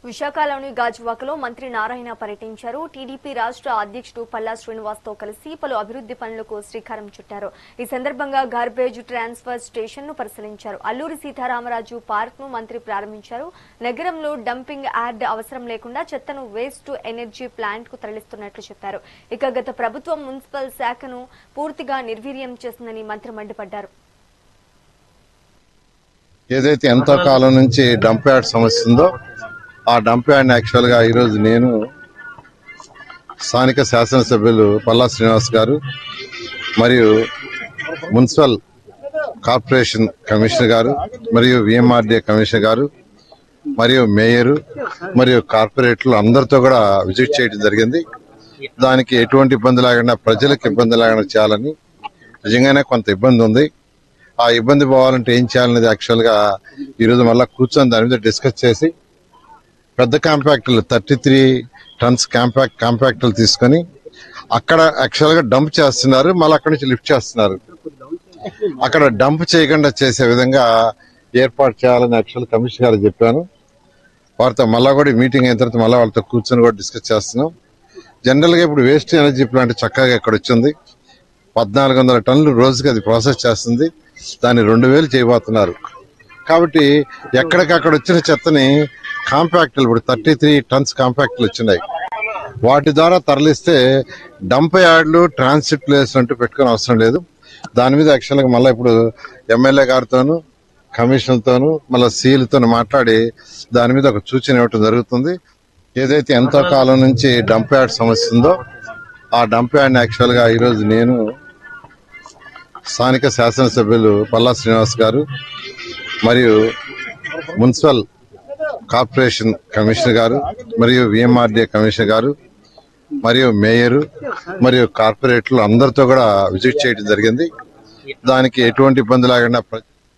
విశాఖలోని గాజువాకలో మంత్రి నారాయణ పర్యటించారు. టీడీపీ రాష్ట్ర అధ్యక్షుడు పల్లా శ్రీనివాస్ తో కలిసి పలు అభివృద్ధి పనులకు శ్రీకారం చుట్టారు. ఈ సందర్భంగా గార్బేజ్ ట్రాన్స్ఫర్ స్టేషన్ ను పరిశీలించారు. అల్లూరి సీతారామరాజు పార్క్ ను మంత్రి ప్రారంభించారు. నగరంలో డంపింగ్ యార్డ్ అవసరం లేకుండా చెత్తను వేస్ట్ టు ఎనర్జీ ప్లాంట్ కు తరలిస్తున్నట్లు చెప్పారు. ఇక గత ప్రభుత్వం మున్సిపల్ శాఖను పూర్తిగా నిర్వీర్యం చేసిందని మంత్రి మండిపడ్డారు. ఏదైతే ఎంతో కాలం నుంచి డంప్ యార్డ్ సమస్య ఉందో ఆ డంప్ యార్డ్ యాక్చువల్ గా ఈరోజు నేను స్థానిక శాసనసభ్యులు పల్లా శ్రీనివాస్ గారు మరియు మున్సిపల్ కార్పొరేషన్ కమిషనర్ గారు మరియు విఎంఆర్డీఏ కమిషనర్ గారు మరియు మేయర్ మరియు కార్పొరేటర్లు అందరితో కూడా విజిట్ చేయడం జరిగింది. దానికి ఎటువంటి ఇబ్బంది లేకుండా ప్రజలకు ఇబ్బంది లేకుండా చేయాలని నిజంగానే కొంత ఇబ్బంది ఉంది. ఆ ఇబ్బంది పోవాలంటే ఏం చేయాలనేది యాక్చువల్ గా ఈరోజు మళ్ళీ కూర్చొని దాని మీద డిస్కస్ చేసి పెద్ద కాంపాక్టులు 33 టన్స్ కాంపాక్టులు తీసుకొని అక్కడ యాక్చువల్ గా డంప్ చేస్తున్నారు, మళ్ళీ అక్కడి నుంచి లిఫ్ట్ చేస్తున్నారు. అక్కడ డంప్ చేయకుండా చేసే విధంగా ఏర్పాటు చేయాలని యాక్చువల్ కమిషనర్ గారు చెప్పాను. వారితో మళ్ళా కూడా మీటింగ్ అయిన తర్వాత మళ్ళీ వాళ్ళతో కూర్చొని కూడా డిస్కస్ చేస్తున్నాం. జనరల్ గా ఇప్పుడు వేస్ట్ ఎనర్జీ ప్లాంట్ చక్కగా ఇక్కడ వచ్చింది. 1400 టన్నులు రోజుకి అది ప్రాసెస్ చేస్తుంది. దాన్ని 2000 చేయబోతున్నారు. కాబట్టి ఎక్కడికక్కడ వచ్చిన చెత్తని కాంపాక్టులు ఇప్పుడు 33 టన్స్ కాంపాక్టులు వచ్చినాయి. వాటి ద్వారా తరలిస్తే డంప్ యార్డ్లు ట్రాన్సిట్ ప్లేస్ అంటూ పెట్టుకునే అవసరం లేదు. దాని మీద యాక్చువల్గా మళ్ళీ ఇప్పుడు ఎమ్మెల్యే గారితోనూ కమిషనర్తోనూ మళ్ళీ సీలతో మాట్లాడి దాని మీద ఒక సూచన ఇవ్వటం జరుగుతుంది. ఏదైతే ఎంతో కాలం నుంచి డంప్ యార్డ్ సమస్య ఉందో ఆ డంప్ యార్డ్ యాక్చువల్ గా ఈరోజు నేను స్థానిక శాసనసభ్యులు పల్లా శ్రీనివాస్ గారు మరియు మున్సిపల్ కార్పొరేషన్ కమిషనర్ గారు మరియు విఎంఆర్డీఏ కమిషనర్ గారు మరియు మేయర్ మరియు కార్పొరేటర్లు అందరితో కూడా విజిట్ చేయడం జరిగింది. దానికి ఎటువంటి ఇబ్బంది లేకుండా